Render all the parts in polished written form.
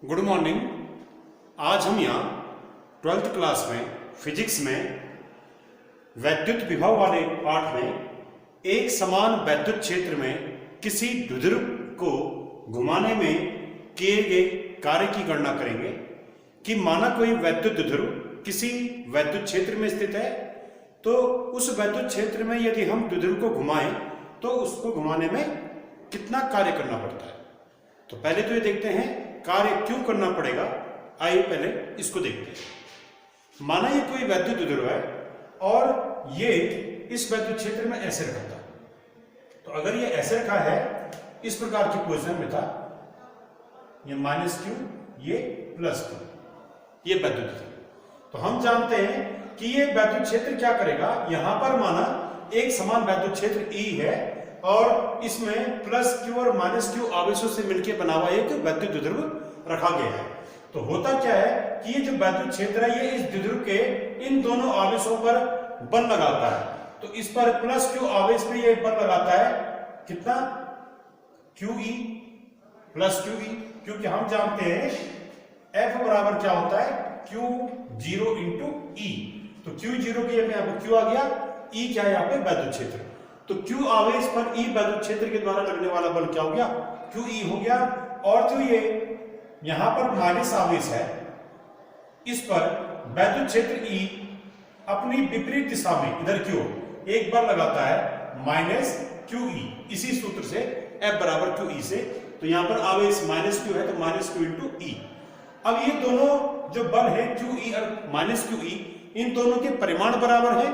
Good morning. आज हम यहाँ 12th क्लास में फिजिक्स में वैद्युत विभव वाले पाठ में एक समान वैद्युत क्षेत्र में किसी द्विध्रुव को घुमाने में किए गए कार्य की गणना करेंगे कि माना कोई वैद्युत द्विध्रुव किसी वैद्युत क्षेत्र में स्थित है, तो उस वैद्युत क्षेत्र में यदि हम द्विध्रुव को घुमाएं तो उसको घुमाने में कितना कार्य करना पड़ता है। तो पहले तो ये देखते हैं कार्य क्यों करना पड़ेगा। आइए पहले इसको देखते हैं। माना ये कोई वैद्युत द्विध्रुव है और ये इस वैद्युत क्षेत्र में ऐसे रखा था, तो अगर ये ऐसे रखा है इस प्रकार की पोजीशन में था, ये -q ये +q, ये वैद्युत द्विध्रुव। तो हम जानते हैं कि ये वैद्युत क्षेत्र क्या करेगा। यहां पर माना एक समान वैद्युत क्षेत्र E है और इसमें +q और -q आवेशों से मिलकर बना हुआ एक वैद्युत द्विध्रुव रखा गया है। तो होता क्या है कि ये जो वैद्युत क्षेत्र है ये इस द्विध्रुव के इन दोनों आवेशों पर बल लगाता है। तो इस पर +q आवेश पे ये बल लगाता है कितना, QE +QE, क्योंकि हम जानते हैं F बराबर क्या होता है, Q0 × E। तो Q0 की यहाँ पे Q आ गया, E क्या है यहाँ पे वैद्युत क्षेत्र। तो Q आवेश पर E वैद्युत क्षेत्र के द्वारा लगने वाला बल क्या हो गया, QE हो गया। और जो ये यहां पर माइनस आवेश है इस पर वैद्युत क्षेत्र E अपनी विपरीत दिशा में इधर की ओर एक बल लगाता है -QE, इसी सूत्र से F बराबर QE से। तो यहां पर आवेश -q है तो -q × E। अब ये दोनों जो बल है QE और -QE, इन दोनों के परिमाण बराबर है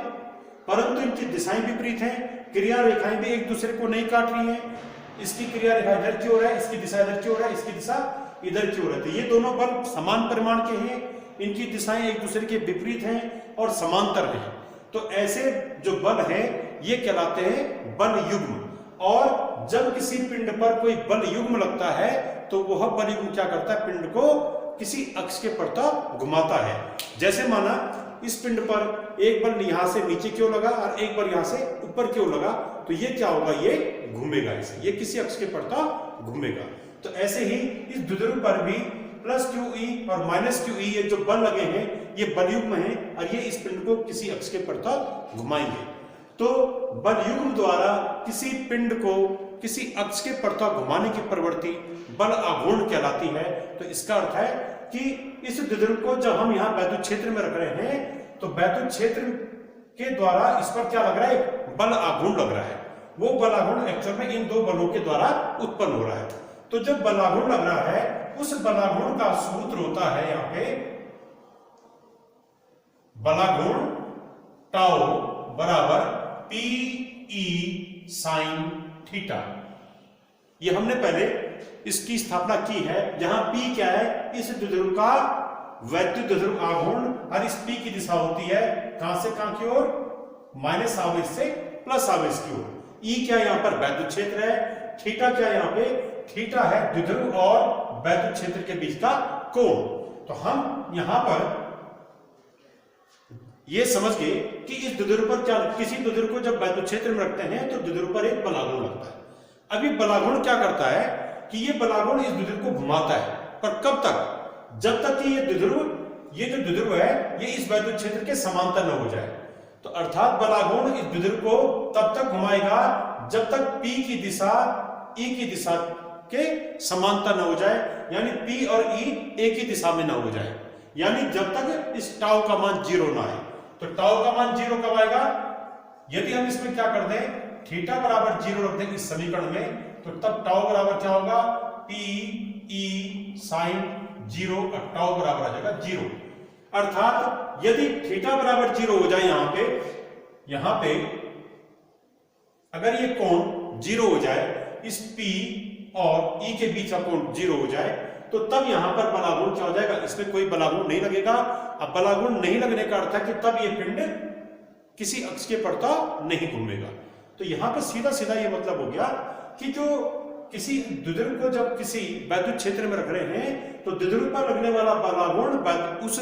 परंतु इनकी दिशाएं विपरीत हैं। क्रिया रेखाएं भी एक दूसरे को नहीं काट रही हैं। इसकी क्रिया रेखा इधर की ओर है, इसकी दिशा इधर की ओर है, इसकी दिशा इधर की ओर है। तो ये दोनों बल समान परिमाण के हैं, इनकी दिशाएं एक दूसरे के विपरीत हैं और समांतर हैं। तो ऐसे जो बल है ये कहलाते हैं बल युग्म। और जब किसी पिंड पर कोई बल युग्म लगता है तो वह बल युग्म क्या करता है, पिंड को किसी अक्ष के प्रति घुमाता है। जैसे माना इस पिंड पर एक बल यहां से नीचे क्यों लगा और एक बल यहां से ऊपर क्यों लगा, तो ये क्या होगा, ये घूमेगा, इसे ये किसी अक्ष के प्रति घूमेगा। तो ऐसे ही इस द्विध्रुव पर भी +QE और -QE ये जो बल लगे हैं ये बल युग्म हैं और ये इस पिंड को किसी अक्ष के प्रति घुमाएंगे। तो बल युग्म द्वारा किसी पिंड को किसी अक्ष के प्रति घुमाने की प्रवृत्ति बल आघूर्ण कहलाती है। तो इसका अर्थ है कि इस द्विध्रुव को जब हम यहाँ वैद्युत क्षेत्र में रख रहे हैं तो वैद्युत क्षेत्र के द्वारा इस पर क्या लग रहा है, बल आघूर्ण लग रहा है। वो बल आघूर्ण एक्चुअल में इन दो बलों के द्वारा उत्पन्न हो रहा है। तो जब बल आघूर्ण लग रहा है उस बल आघूर्ण का सूत्र होता है यहाँ पे बलाघूर्ण टाउ बराबर PE sin थीटा। ये हमने पहले इसकी स्थापना की है, जहां P क्या है, इस द्विध्रुव का वैद्युत द्विध्रुव आघूर्ण और इस P की दिशा होती है कहां से कहां की ओर, माइनस आवेश से प्लस आवेश की ओर। E क्या यहां पर वैद्युत क्षेत्र है, थीटा क्या यहाँ पे, थीटा है द्विध्रुव और वैद्युत क्षेत्र के बीच का कोण। तो हम यहां पर ये समझ गए कि इस द्विध्रुव पर क्या, किसी द्विध्रुव को जब वैद्युत क्षेत्र में रखते हैं तो द्विध्रुव पर एक बलाघूर्ण लगता है। अब ये बलाघूर्ण क्या करता है कि ये बलाघूर्ण इस द्विध्रुव को घुमाता है, पर कब तक, जब तक कि ये जो द्विध्रुव है ये इस वैद्युत क्षेत्र के समांतर न हो जाए। तो अर्थात बलाघूर्ण इस द्विध्रुव को तब तक घुमाएगा जब तक P की दिशा E की दिशा के समांतर न हो जाए, यानी P और E एक ही दिशा में न हो जाए, यानी जब तक इस टाउ का मान 0 ना आए। तो टाउ का मान 0 कब आएगा, यदि हम इसमें क्या कर दें, थीटा बराबर 0 रख दें इस समीकरण में, तो तब टाउ बराबर क्या होगा, PE sin 0 और टाउ बराबर आ जाएगा 0। अर्थात यदि थीटा बराबर 0 हो जाए यहां पे अगर ये कोण 0 हो जाए, इस P और E के बीच का कोण 0 हो जाए, तो तब यहां पर बलाघूर्ण क्या हो जाएगा, इसमें कोई बलाघूर्ण नहीं लगेगा। अब बलाघूर्ण नहीं लगने का अर्थ है कि तब ये पिंड किसी अक्ष के प्रति नहीं घूमेगा। तो यहां पर सीधा सीधा ये मतलब हो गया कि जो किसी द्विध्रुव को जब किसी वैद्युत क्षेत्र में रख रहे हैं तो द्विध्रुव पर लगने वाला बलाघूर्ण उस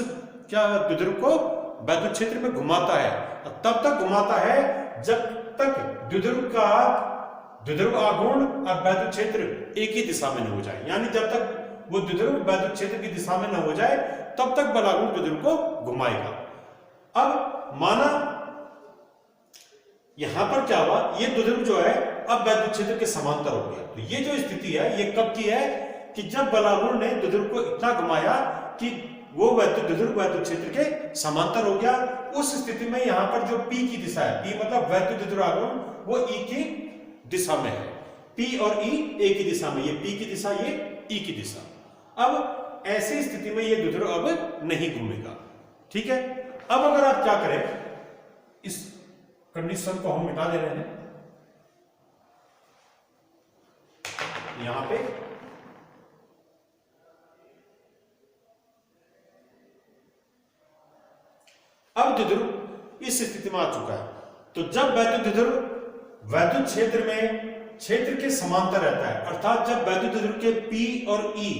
क्या द्विध्रुव को वैद्युत क्षेत्र में घुमाता है, और तब तक घुमाता है जब तक द्विध्रुव का द्विध्रुव आघूर्ण और वैद्युत क्षेत्र एक ही दिशा में न हो जाए। यानी जब तक वो द्विध्रुव वैद्युत क्षेत्र की दिशा में न हो जाए तब तक बलागुण द्विध्रुव को घुमाएगा। अब माना यहां पर क्या हुआ, ये द्विध्रुव जो है अब वैद्युत क्षेत्र के समांतर हो गया। तो ये जो स्थिति है ये कब की है कि जब बलागुण ने द्विध्रुव को इतना घुमाया कि वो द्विध्रुव वैद्युत क्षेत्र के समांतर हो गया। उस स्थिति में यहां पर जो P की दिशा है, P मतलब वैद्युत द्विध्रुवागमन, वो E की दिशा में है। P और E एक ही दिशा में, ये P की दिशा, ये E की दिशा। अब ऐसी स्थिति में ये द्विध्रुव अब नहीं घूमेगा। ठीक है, अब अगर आप क्या करें, इस कंडीशन को हम मिटा दे रहे हैं यहां पे। अब द्विध्रुव इस स्थिति में आ चुका है। तो जब वैद्युत द्विध्रुव वैद्युत क्षेत्र में क्षेत्र के समांतर रहता है, अर्थात जब वैद्युत द्विध्रुव के P और E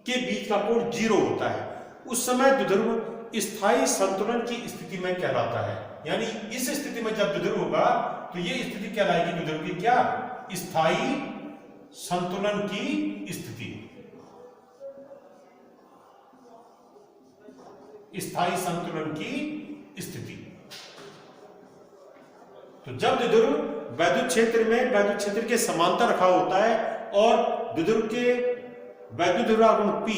के बीच का कोण 0 होता है, उस समय द्विध्रुव स्थायी संतुलन की स्थिति में कहलाता है। यानी इस स्थिति में जब द्विध्रुव होगा तो ये स्थिति कहलाएगी द्विध्रुव की क्या, स्थायी संतुलन की स्थिति। स्थायी संतुलन की स्थिति। तो जब द्विध्रुव वैद्युत क्षेत्र में वैद्युत क्षेत्र के समांतर रखा होता है और द्विध्रुव के वैद्युत द्विध्रुवागमन P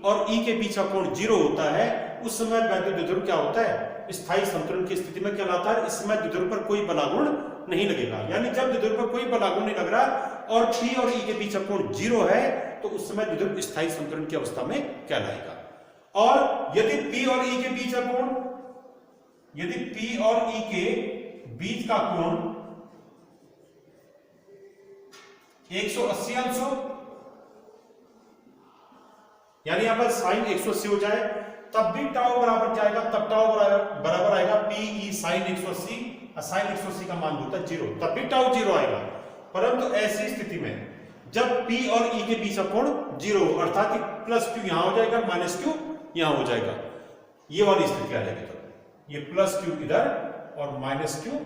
और E के बीच का कोण 0 होता है, उस समय वैद्युत द्विध्रुव क्या होता है, स्थायी संतुलन की स्थिति में कहलाता है। इस समय द्विध्रुव पर कोई बलागुण नहीं लगेगा। यानी जब द्विध्रुव पर कोई बलागुण नहीं लग रहा और P और E के बीच का कोण 0 है, तो उस समय द्विध्रुव स्थायी संतुलन की अवस्था में कहलाएगा। और यदि P और E के बीच का कोण, यदि P और E के बीच का कोण 180 अंश हो, यानी यहां पर साइन 180 हो जाए, तब भी टाउ बराबर क्या आएगा, तब टाउ बराबर आएगा PE साइन 180, और साइन 180 का मान होता है 0, तब भी टाउ 0 आएगा। परंतु ऐसी स्थिति में जब P और E के बीच का कोण 0 हो, अर्थात प्लस Q यहां हो जाएगा, माइनस Q यहां हो जाएगा, ये वाली स्थिति आ जाएगी। तो ये प्लस Q इधर और माइनस Q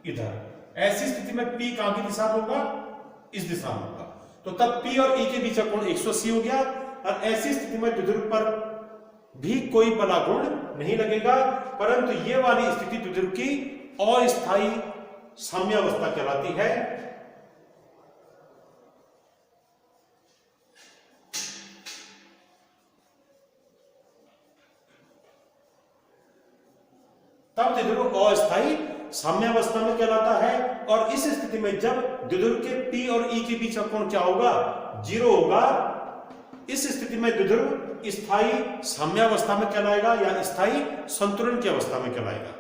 इधर। ऐसी स्थिति में P कहां की दिशा में होगा, इस दिशा में होगा। तो तब P और E के बीच का कोण 180 हो गया, और ऐसी स्थिति में द्विध्रुव पर भी कोई बलागुण नहीं लगेगा। परंतु ये वाली स्थिति द्विध्रुव की अस्थायी साम्यावस्था कहलाती है। तब द्विध्रुव अस्थायी साम्यावस्था में कहलाता है। और इस स्थिति में जब द्विध्रुव के P और E के बीच का कोण क्या होगा, 0 होगा, इस स्थिति में द्विध्रुव स्थायी साम्यावस्था में कहलाएगा या स्थायी संतुलन की अवस्था में कहलाएगा।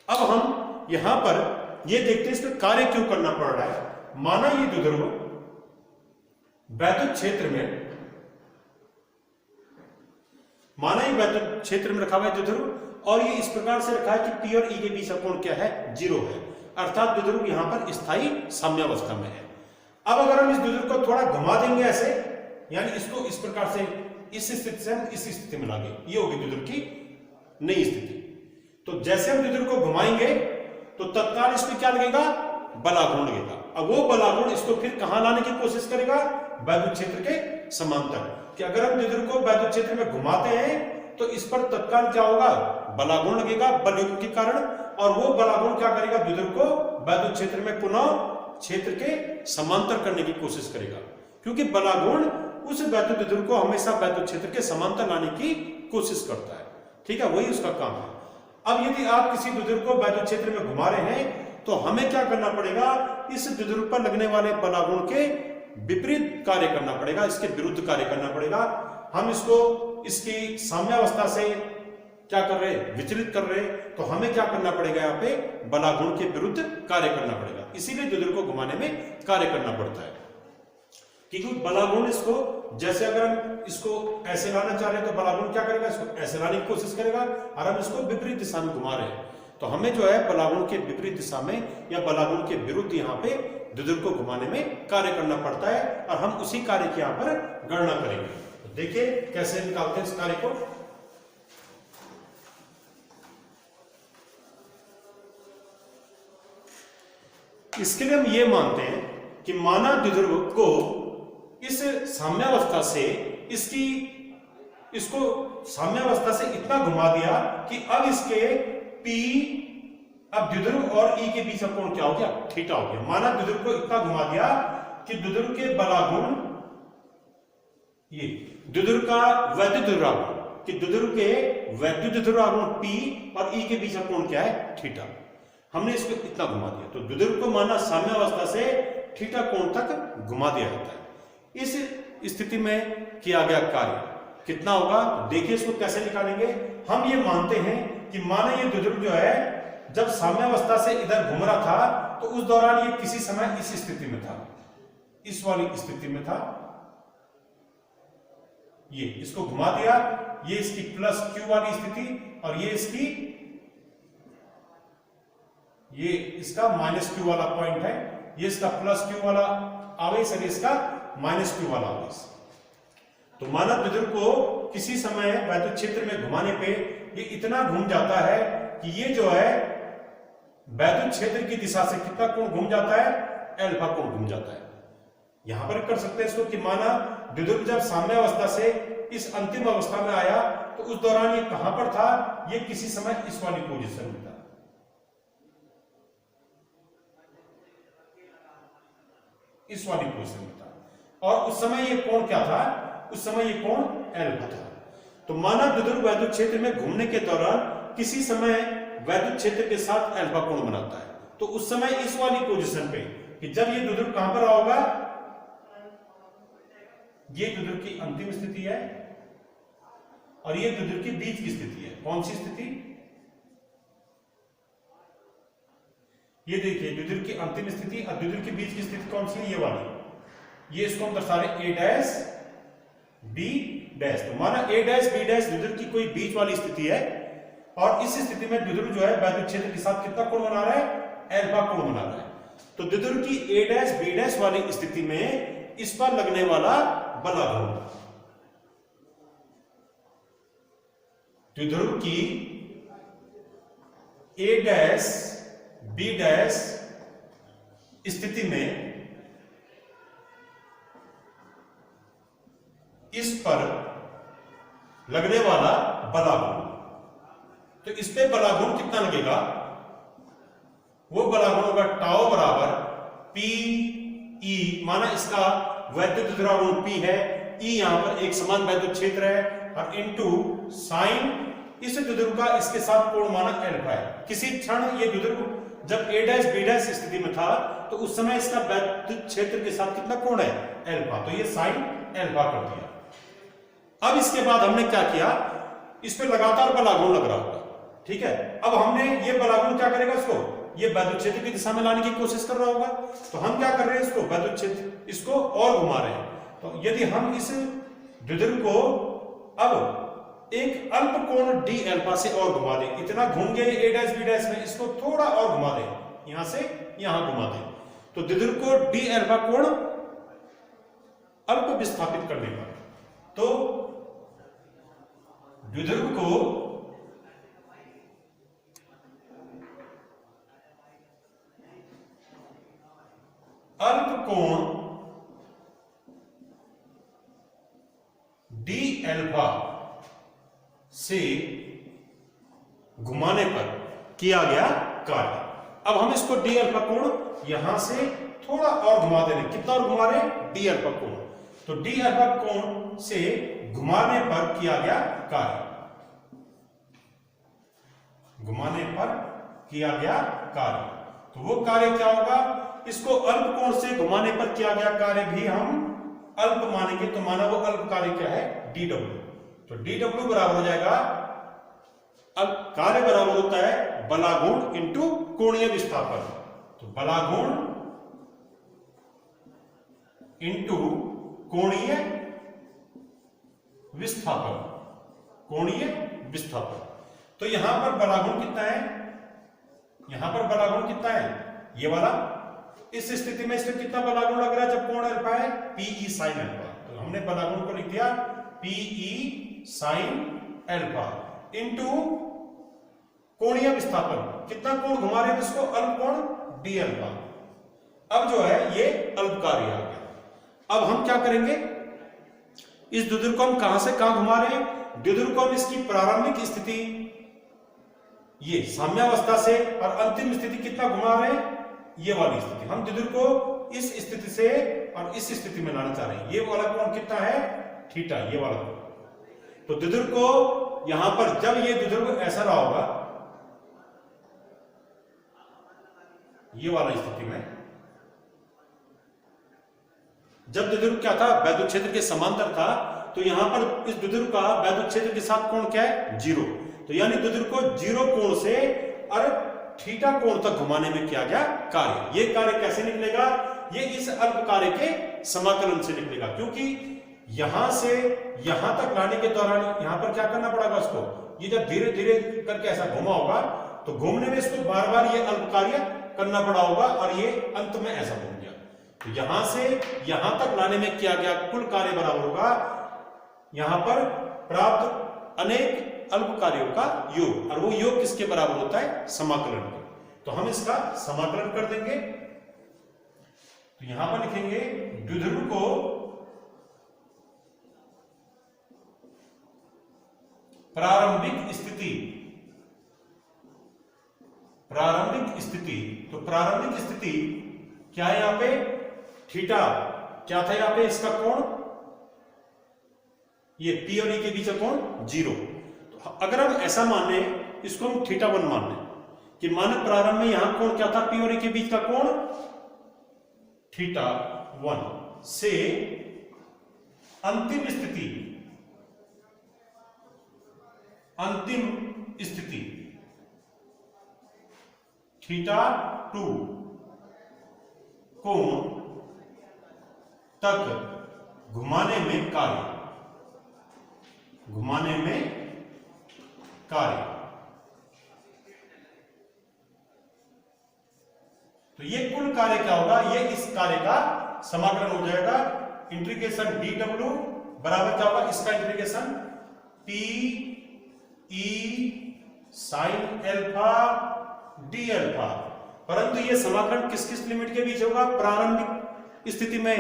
अब हम यहां पर ये देखते हैं इसका कार्य क्यों करना पड़ रहा है। माना ये द्विध्रुव वैद्युत क्षेत्र में, माना ये वैद्युत क्षेत्र में रखा हुआ है द्विध्रुव, और ये इस प्रकार से रखा है कि P और E के बीच का कोण क्या है, 0 है, अर्थात द्विध्रुव यहां पर स्थायी साम्यावस्था में है। अब अगर हम इस द्विध्रुव को थोड़ा घुमा देंगे ऐसे, यानी इसको इस प्रकार से इस स्थिति से हम इस स्थिति में लागे, ये होगी द्विध्रुव की नई स्थिति। तो जैसे हम द्विध्रुव को घुमाएंगे तो तत्काल इसमें क्या लगेगा, बलागुण लगेगा। अब वो बलागुण इसको फिर कहां लाने की कोशिश करेगा, वैद्युत क्षेत्र के समांतर। कि अगर हम द्विध्रुव को वैद्युत क्षेत्र में घुमाते हैं तो इस पर तत्काल क्या होगा, बलागुण लगेगा बलयुग्म के कारण, और वो बलागुण क्या करेगा, द्विध्रुव को वैद्युत क्षेत्र में पुनः क्षेत्र के समांतर करने की कोशिश करेगा। क्योंकि बलागुण उस वैद्युत द्विध्रुव को हमेशा वैद्युत क्षेत्र के समांतर लाने की कोशिश करता है। ठीक है, वही उसका काम है। अब यदि आप किसी द्विध्रुव को वैद्युत क्षेत्र में घुमा रहे हैं तो हमें क्या करना पड़ेगा, इस द्विध्रुव पर लगने वाले बलागुण के विपरीत कार्य करना पड़ेगा, इसके विरुद्ध कार्य करना पड़ेगा। हम इसको इसकी साम्यावस्था से क्या कर रहे हैं, विचलित कर रहे हैं, तो हमें क्या करना पड़ेगा, यहाँ पे बलागुण के विरुद्ध कार्य करना पड़ेगा। इसीलिए द्विध्रुव को घुमाने में कार्य करना पड़ता है। क्योंकि बलागुण इसको, जैसे अगर हम इसको ऐसे लाना चाह रहे हैं तो बलागुण क्या करेगा, इसको ऐसे लाने की कोशिश करेगा, और हम इसको विपरीत दिशा में घुमा रहे हैं, तो हमें जो है बलागुण के विपरीत दिशा में या बलागुण के विरुद्ध यहाँ पे द्विध्रुव को घुमाने में कार्य करना पड़ता है, और हम उसी कार्य की यहाँ पर गणना करेंगे। तो देखिए कैसे निकालते हैं इस कार्य को। इसके लिए हम ये मानते हैं कि माना द्विध्रुव को इस साम्यावस्था से इसको साम्यावस्था से इतना घुमा दिया कि अब इसके P, अब द्विध्रुव और E के बीच का कोण क्या हो गया, थीटा हो गया। माना द्विध्रुव को इतना घुमा दिया कि द्विध्रुव के बलागुण, ये द्विध्रुव का वैद्युत द्विध्रुवागुण, कि द्विध्रुव के वैद्युत द्विध्रुवागुण P और E के बीच का कोण क्या है, थीटा। हमने इसको इतना घुमा दिया, तो द्विध्रुव को माना साम्यावस्था से थीटा कोण तक घुमा दिया जाता है। इस स्थिति में किया गया कार्य कितना होगा, देखिए इसको कैसे निकालेंगे। हम ये मानते हैं कि माना ये द्विध्रुव जो है जब साम्यावस्था से इधर घूम रहा था तो उस दौरान ये किसी समय इस स्थिति में था, इस वाली स्थिति में था। ये इसको घुमा दिया, ये इसकी प्लस क्यू वाली स्थिति और ये इसकी, ये इसका माइनस क्यू वाला पॉइंट है, ये इसका प्लस क्यू वाला आवेश और इसका माइनस क्यू वाला आवेश। तो माना द्विध्रुव को किसी समय वैद्युत क्षेत्र में घुमाने पे ये इतना घूम जाता है कि ये जो है वैद्युत क्षेत्र की दिशा से कितना कोण घूम जाता है, अल्फा कोण घूम जाता है। यहां पर कर सकते हैं इसको कि माना द्विध्रुव जब साम्यावस्था से इस अंतिम अवस्था में आया तो उस दौरान ये कहां पर था, ये किसी समय इस वाली पोजीशन में था, इस वाली पोजीशन में था। और उस समय ये कोण क्या था, उस समय ये कोण अल्फा था। तो माना द्विध्रुव वैद्युत क्षेत्र में घूमने के दौरान किसी समय वैद्युत क्षेत्र के साथ अल्फा कोण बनाता है, तो उस समय इस वाली पोजीशन पे कि जब ये द्विध्रुव कहां पर होगा, ये द्विध्रुव की अंतिम स्थिति है और ये द्विध्रुव की बीच की स्थिति है। कौन सी स्थिति, ये देखिए द्विध्रुव की अंतिम स्थिति और द्विध्रुव की बीच की स्थिति कौन सी है, ये वाली। ये इसको हम दर्शा रहे A डैश B डैश। तो माना A डैश B डैश द्विध्रुव की कोई बीच वाली स्थिति है और इस स्थिति में द्विध्रुव जो है वैद्युत क्षेत्र के साथ कितना कोण बना रहा है, अल्फा कोण बना रहा है। तो द्विध्रुव की A डैश B डैश वाली स्थिति में इस पर लगने वाला बलागुण, द्विध्रुव की A डैश B डैश स्थिति में इस पर लगने वाला बलागुण, तो इस पे बलागुण कितना लगेगा, वो बलागुण होगा टाउ बराबर P E। माना इसका वैद्युत द्विध्रुवागुण P है, E यहां पर एक समान वैद्युत क्षेत्र है और इनटू साइन इस द्विध्रुव का इसके साथ कोण माना अल्फा है। किसी क्षण ये द्विध्रुव जब A डैश B डैश स्थिति में था तो उस समय इसका वैद्युत क्षेत्र के साथ कितना कोण है, अल्फा। तो ये साइन अल्फा कर दिया। अब इसके बाद हमने क्या किया, इस पे लगातार बलागुण लग रहा होगा, ठीक है। अब हमने ये बलागुण क्या करेगा, इसको ये वैद्युत क्षेत्र की दिशा में लाने की कोशिश कर रहा होगा। तो हम क्या कर रहे हैं, इसको वैद्युत क्षेत्र इसको और घुमा रहे हैं। तो यदि हम इस द्विध्रुव को अब एक अल्प कोण d अल्फा से और घुमा दें, इतना घूम गए A डैश B डैश में, इसको थोड़ा और घुमा दें, यहां से यहां घुमा दें, तो द्विध्रुव को d अल्फा कोण अल्प विस्थापित करने पर, तो द्विध्रुव को अल्प कोण d अल्फा से घुमाने पर किया गया कार्य। अब हम इसको d अल्फा कोण यहां से थोड़ा और घुमा देंगे, कितना और घुमा रहे, d अल्फा कोण। तो d अल्फा कोण से घुमाने पर किया गया कार्य, घुमाने पर किया गया कार्य। तो वो कार्य क्या होगा, इसको अल्प कोण से घुमाने पर किया गया कार्य भी हम अल्प मानेंगे। तो माना वो अल्प कार्य क्या है, dw। तो dw बराबर हो जाएगा, अब कार्य बराबर होता है बलागुण इंटू कोणीय विस्थापन। तो बलागुण इंटू कोणीय विस्थापन, कोणीय विस्थापन। तो यहां पर बलागुण कितना है, यहां पर बलागुण कितना है, ये वाला। इस स्थिति में इसमें कितना बलागुण लग रहा है जब कोण अल्फा है, PE साइन अल्फा। तो हमने बलागुण को लिख दिया PE साइन अल्फा इंटू कोणीय विस्थापन, कितना कोण घुमा रहे हैं इसको, अल्प कोण d अल्फा। अब जो है ये अल्प कार्य आ गया। अब हम क्या करेंगे, इस द्विध्रुव को हम कहां से कहां घुमा रहे हैं? द्विध्रुव को हम इसकी प्रारंभिक स्थिति ये साम्यावस्था से और अंतिम स्थिति कितना घुमा रहे हैं? ये वाली स्थिति। हम द्विध्रुव को इस स्थिति से और इस स्थिति में लाना चाह रहे हैं। ये वाला कोण कितना है? थीटा, ये वाला कोण। तो द्विध्रुव को यहां पर जब ये द्विध्रुव ऐसा रहा होगा, ये वाला स्थिति में, जब द्विध्रुव क्या था? वैद्युत क्षेत्र के समांतर था, तो यहां पर इस द्विध्रुव का वैद्युत क्षेत्र के साथ कोण क्या है? 0। तो यानी द्विध्रुव को 0 कोण से और थीटा कोण तक घुमाने में किया गया कार्य। ये कार्य कैसे निकलेगा? ये इस अल्प कार्य के समाकलन से निकलेगा, क्योंकि यहां से यहां तक लाने के दौरान यहां पर क्या करना पड़ेगा उसको? ये जब धीरे धीरे करके ऐसा घुमा होगा, तो घूमने में इसको बार बार ये अल्प कार्य करना पड़ा होगा और ये अंत में ऐसा घूम गया। तो यहां से यहां तक लाने में किया गया कुल कार्य बराबर होगा यहां पर प्राप्त अनेक अल्प कार्यों का योग, और वो योग किसके बराबर होता है? समाकलन के। तो हम इसका समाकलन कर देंगे। तो यहां पर लिखेंगे द्विध्रुव को प्रारंभिक स्थिति, प्रारंभिक स्थिति, तो प्रारंभिक स्थिति क्या है यहां पे? थीटा क्या था यहां पे? इसका कोण, ये P और E के बीच का कोण 0। तो अगर हम ऐसा मान लें, इसको हम θ1 मान लें कि मानक प्रारंभ में यहां कोण क्या था? P और E के बीच का कोण θ1 से अंतिम स्थिति, अंतिम स्थिति θ2 कोण तक घुमाने में कार्य, घुमाने में कार्य। तो ये कुल कार्य क्या होगा? ये इस कार्य का समाकलन हो जाएगा। इंटीग्रेशन dw बराबर क्या होगा? इसका integration p e sin alpha d alpha. परंतु ये समाकलन किस किस लिमिट के बीच होगा? प्रारंभिक स्थिति में।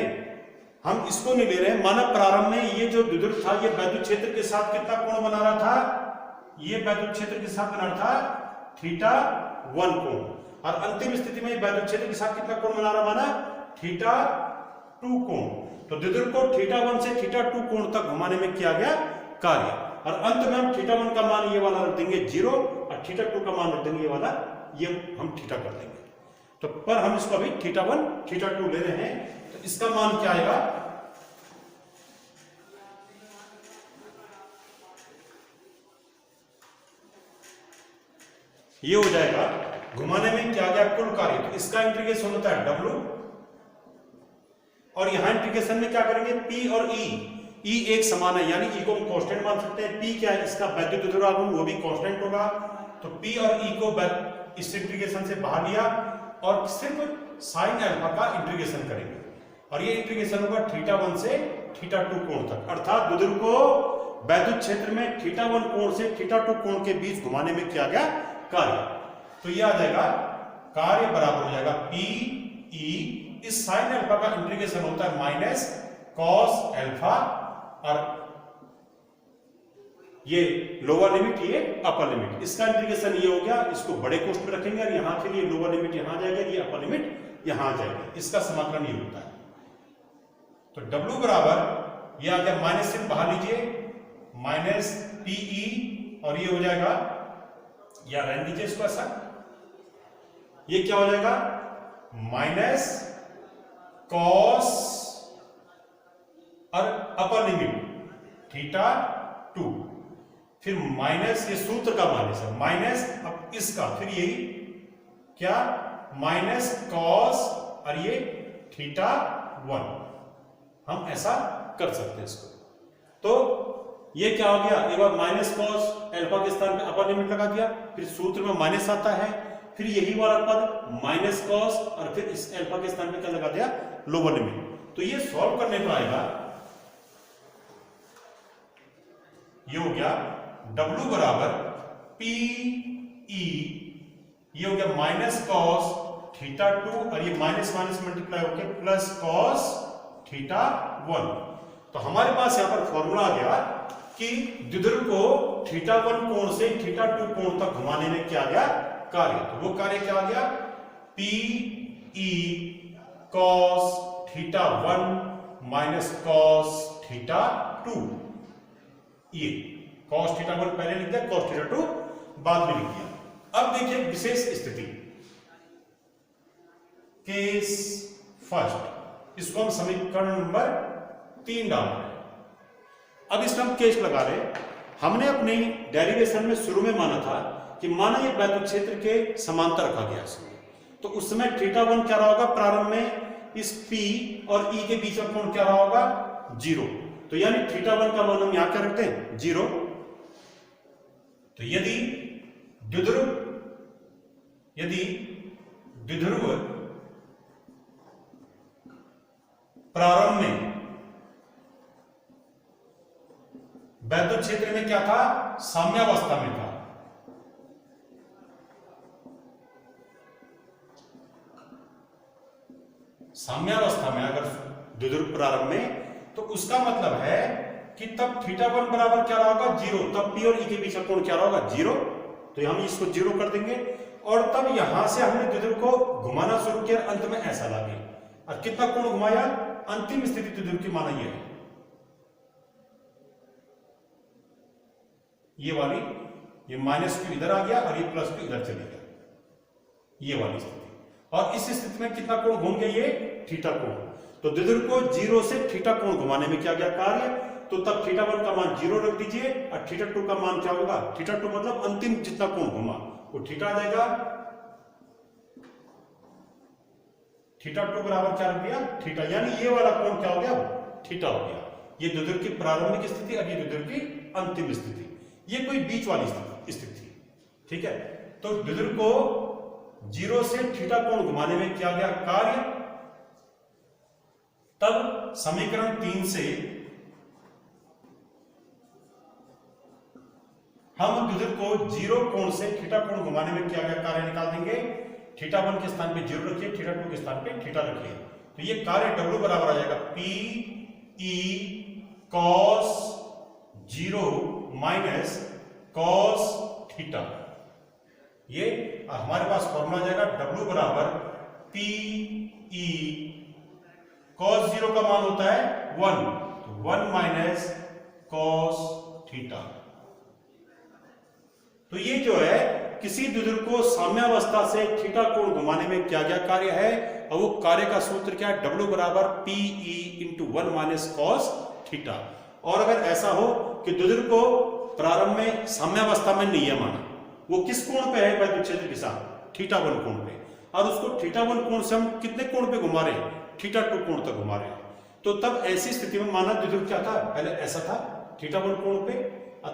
हम इसको नहीं ले रहे हैं। माना प्रारंभ में ये जो द्विध्रुव था, ये वैद्युत क्षेत्र के साथ कितना कोण बना रहा था? ये वैद्युत क्षेत्र के साथ बना रहा था θ1 कोण, और अंतिम स्थिति में वैद्युत क्षेत्र के साथ कितना कोण बना रहा? माना θ2 कोण। तो द्विध्रुव को θ1 से θ2 कोण तक घुमाने में किया गया कार्य, और अंत में हम θ1 का मान ये वाला रख देंगे 0 और θ2 का मान रख देंगे ये वाला, ये हम थीटा कर देंगे। तो पर हम इसको अभी θ1 θ2 ले रहे हैं। तो इसका मान क्या आएगा? ये हो जाएगा घुमाने में क्या गया कुल कार्य। तो इसका इंटीग्रेशन होता है W, और यहां इंटीग्रेशन में क्या करेंगे? P और E, E एक समान है, यानी E को हम कांस्टेंट मान सकते हैं। P क्या है? इसका वैद्युत द्विध्रुव आघूर्ण, वो भी कांस्टेंट होगा। तो P और E को इस इंटीग्रेशन से बाहर लिया और सिर्फ साइन अल्फा का इंटीग्रेशन करेंगे, और ये इंटीग्रेशन होगा θ1 से θ2 कोण तक। अर्थात द्विध्रुव को वैद्युत क्षेत्र में θ1 कोण से θ2 कोण के बीच घुमाने में किया गया कार्य। तो ये आ जाएगा कार्य बराबर हो जाएगा P E, इस साइन अल्फा का इंटीग्रेशन होता है माइनस कॉस अल्फा, और ये लोअर लिमिट, ये अपर लिमिट, इसका इंटीग्रेशन ये हो गया। इसको बड़े कोष्ठ में रखेंगे और यहां फिर ये लोअर लिमिट यहां आ जाएगा, ये अपर लिमिट यहां आ जाएगा। इसका समाकलन ये होता है। तो W बराबर ये आ गया, माइनस से बाहर लीजिए, माइनस PE, और ये हो जाएगा, या रहने दीजिए इसको ऐसा, ये क्या हो जाएगा? माइनस कॉस और अपर लिमिट θ2, फिर माइनस, ये सूत्र का माइनस है, माइनस अब इसका, फिर यही क्या? माइनस कॉस और ये θ1। हम ऐसा कर सकते हैं इसको। तो ये क्या हो गया? एक बार माइनस कॉस अल्फा के स्थान पे अपर लिमिट लगा दिया, फिर सूत्र में माइनस आता है, फिर यही वाला पद माइनस कॉस, और फिर इस अल्फा के स्थान पे क्या लगा दिया? Lower limit. तो ये सॉल्व करने पर आएगा, ये हो गया W बराबर P E, ये हो गया माइनस कॉस θ2, और ये माइनस माइनस मल्टीप्लाई होकर प्लस कॉस θ1। तो हमारे पास यहां पर फॉर्मूला आ गया कि द्विध्रुव को θ1 कोण से θ2 कोण तक घुमाने में क्या गया कार्य। तो वो कार्य क्या आ गया, P E cos θ1 minus cos θ2। ये कॉस θ1 पहले लिख दिया, कॉस θ2 बाद में लिख दिया। अब देखिए विशेष स्थिति, केस फर्स्ट, इसको हम समीकरण नंबर 3 डाल रहे हैं। अब इसमें हम केस लगा रहे हैं। हमने अपनी डेरिवेशन में शुरू में माना था कि माना ये वैद्युत क्षेत्र के समांतर रखा गया इसमें, तो उस समय θ1 क्या रहा होगा, प्रारंभ में इस P और E के बीच में कोण क्या रहा होगा, 0। तो यानी θ1 का मान हम यहां क्या रखते हैं, 0। तो यदि द्विध्रुव प्रारंभ में वैद्युत क्षेत्र में क्या था, साम्यावस्था में था। साम्यावस्था में अगर द्विध्रुव प्रारंभ में, तो उसका मतलब है कि तब θ1 बराबर क्या रहा होगा, 0। तब P और E के बीच का कोण क्या रहा होगा, 0। तो हम इसको 0 कर देंगे और तब यहां से हमने द्विध्रुव को घुमाना शुरू किया, अंत में ऐसा लागे और कितना कोण घुमाया, अंतिम स्थिति द्विध्रुव की माना ये है, ये वाली, ये -q इधर आ गया और ये +q इधर चले गया, ये वाली स्थिति। और इस स्थिति में कितना कोण घूम गया, ये θ कोण। तो द्विध्रुव को 0 से θ कोण घुमाने में क्या गया कार्य, तो तब θ1 का मान 0 रख दीजिए और θ2 का मान क्या होगा, θ2 मतलब अंतिम जितना कोण घुमा वो θ आ जाएगा। θ2 बराबर क्या रख दिया, θ, यानी ये वाला कोण क्या हो गया, θ हो गया। ये द्विध्रुव की प्रारंभिक स्थिति और ये द्विध्रुव की अंतिम स्थिति, ये कोई बीच वाली स्थिति, ठीक है। तो द्विध्रुव को 0 से θ कोण घुमाने में क्या गया कार्य, तब समीकरण 3 से हम द्विध्रुव को 0 कोण से θ कोण घुमाने में क्या गया कार्य निकाल देंगे। θ1 के स्थान पे 0 रखिए, θ2 के स्थान पे θ रखिए, तो ये कार्य W बराबर आ जाएगा P E cos 0 minus cos θ। ये हमारे पास फॉर्मूला आ जाएगा W बराबर P E cos 0 का मान होता है 1, तो 1 माइनस cos θ। तो ये जो है किसी द्विध्रुव को साम्यावस्था से θ कोण घुमाने में क्या क्या कार्य है, और वो कार्य का सूत्र क्या है, W बराबर P E into 1 minus cos θ। और अगर ऐसा हो कि द्विध्रुव को प्रारंभ में साम्यावस्था में नहीं है माना, वो किस कोण पे है वैद्युत क्षेत्र के साथ, θ1 कोण पे, और उसको θ1 कोण से हम कितने कोण पे घुमा रहे हैं, θ2 कोण तक घुमा रहे हैं। तो तब ऐसी स्थिति में माना द्विध्रुव क्या था, पहले ऐसा था θ1 कोण पे,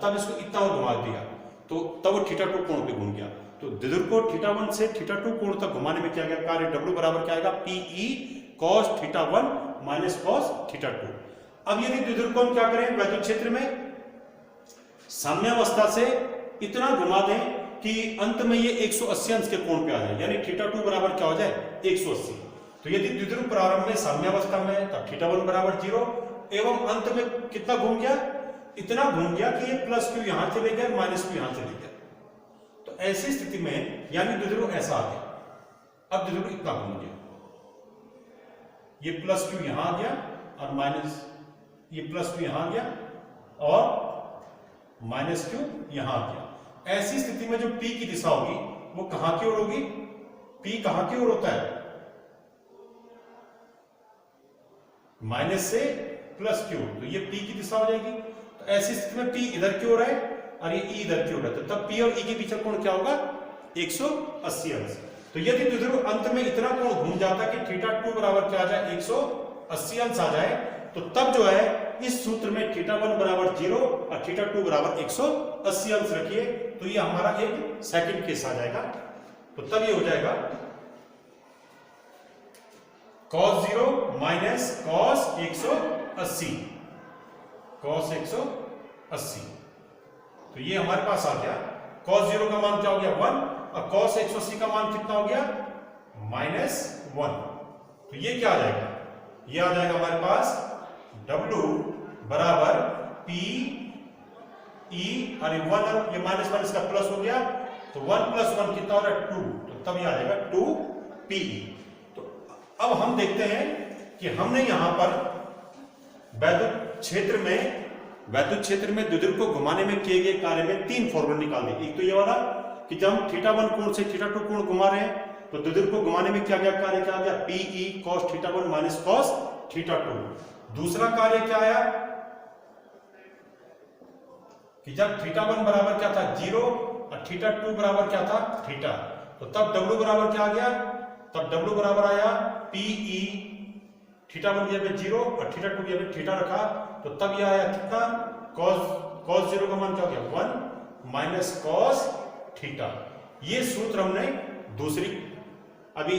तब इसको इतना और घुमा दिया, तो तब वो θ2 कोण पे घूम गया। तो द्विध्रुव को θ1 से θ2 कोण तक घुमाने में क्या गया कार्य, W बराबर क्या आएगा, P E cos θ1 minus cos θ2। अब यदि द्विध्रुव को हम क्या करें, वैद्युत क्षेत्र में साम्यावस्था से इतना घुमा दें कि अंत में ये 180 अंश के कोण पे आ जाए, यानी θ2 बराबर क्या हो जाए, 180। तो यदि द्विध्रुव प्रारंभ में साम्यावस्था में, तब θ1 बराबर 0 एवं अंत में कितना घूम गया, इतना घूम गया कि ये +q यहां चले गया, -q यहां चले गया। तो ऐसी स्थिति में यानी द्विध्रुव ऐसा आ गया, अब द्विध्रुव इतना घूम गया, ये +q यहां आ गया और ये +q यहां आ गया और -q यहां आ गया। ऐसी स्थिति में जो P की दिशा होगी वो कहां की ओर होगी, P कहां की ओर होता है, माइनस से +q, तो ये P की दिशा हो जाएगी। तो ऐसी स्थिति में P इधर की ओर है और ये E इधर की ओर है, तो तब P और E के बीच का कोण क्या होगा, 180 अंश। तो यदि द्विध्रुव अंत में इतना कोण घूम जाता है कि θ2 बराबर क्या आ जाए, 180 अंश आ जाए, तो तब जो है इस सूत्र में θ1 बराबर 0 और θ2 बराबर 180 अंश रखिए, तो ये हमारा एक सेकंड केस आ जाएगा। तो तब ये हो जाएगा cos 0 माइनस cos 180, cos 180। तो ये हमारे पास आ गया, cos 0 का मान क्या हो गया, 1, और cos 180 का मान कितना हो गया, -1। तो ये क्या आ जाएगा, ये आ जाएगा हमारे पास W बराबर पी ई, और ये माइनस वन इसका प्लस हो गया, तो 1 + 1 कितना हो रहा है 2, तो तब ये आ जाएगा 2 पी। तो अब हम देखते हैं कि हमने यहां पर वैद्युत क्षेत्र में द्विध्रुव को घुमाने में किए गए कार्य में 3 फॉर्मूला निकाल दिए। एक तो ये वाला कि जब हम θ1 कोण से θ2 कोण घुमा रहे हैं तो द्विध्रुव को घुमाने में क्या गया कार्य, क्या आ गया Pe cos θ1 माइनस cos θ2। दूसरा कार्य क्या आया कि जब θ1 बराबर क्या था 0 और θ2 बराबर क्या था θ, तो तब W बराबर क्या आ गया, तब W बराबर आया Pe θ1 की जगह 0 और θ2 की जगह θ रखा, तो तब यह आया कितना cos 0 का मान क्या हो गया 1 माइनस cos θ। ये सूत्र हमने दूसरी अभी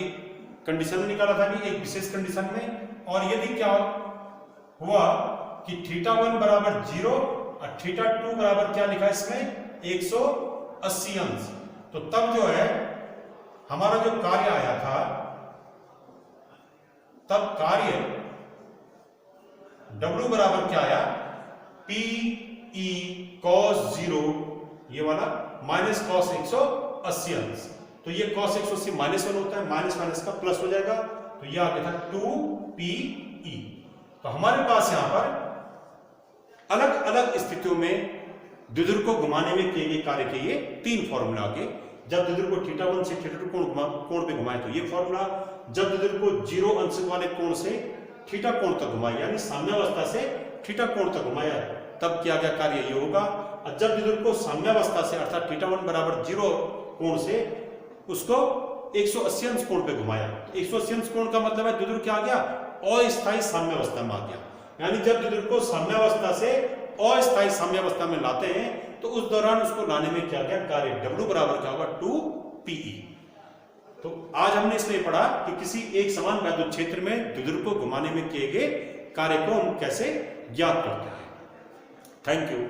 कंडीशन में निकाला था कि एक विशेष कंडीशन में। और यदि क्या हुआ कि θ1 बराबर 0 और θ2 बराबर क्या लिखा इसमें 180 अंश, तो तब जो है हमारा जो कार्य आया था, तब कार्य W बराबर क्या आया Pe cos 0 ये वाला माइनस cos 180 अंश, तो ये cos 180 -1 होता है, माइनस माइनस का प्लस हो जाएगा, तो ये आ गया था 2Pe। तो हमारे पास यहां पर अलग अलग स्थितियों में द्विध्रुव को घुमाने में किए गए कार्य के ये 3 फॉर्मूला आ गए। जब द्विध्रुव को θ1 से θ2 कोण पे घुमाए तो ये फॉर्मूला, जब द्विध्रुव को 0 अंश वाले कोण से θ कोण तक घुमाया यानी साम्यावस्था से θ कोण तक घुमाया, तब किया गया कार्य ये होगा। और जब द्विध्रुव को साम्यावस्था से अर्थात θ1 बराबर 0 कोण से उसको 180 अंश कोण पे घुमाया, तो 180 अंश कोण का मतलब है द्विध्रुव क्या आ गया अस्थायी साम्यावस्था में आ गया। यानी जब द्विध्रुव को साम्यावस्था से अस्थायी साम्यावस्था में लाते हैं तो उस दौरान उसको लाने में क्या गया कार्य W बराबर क्या होगा 2Pe। तो आज हमने इसलिए पढ़ा कि किसी एक समान वैद्युत क्षेत्र में द्विध्रुव को घुमाने में किए गए कार्य को हम कैसे ज्ञात करते हैं। Thank you.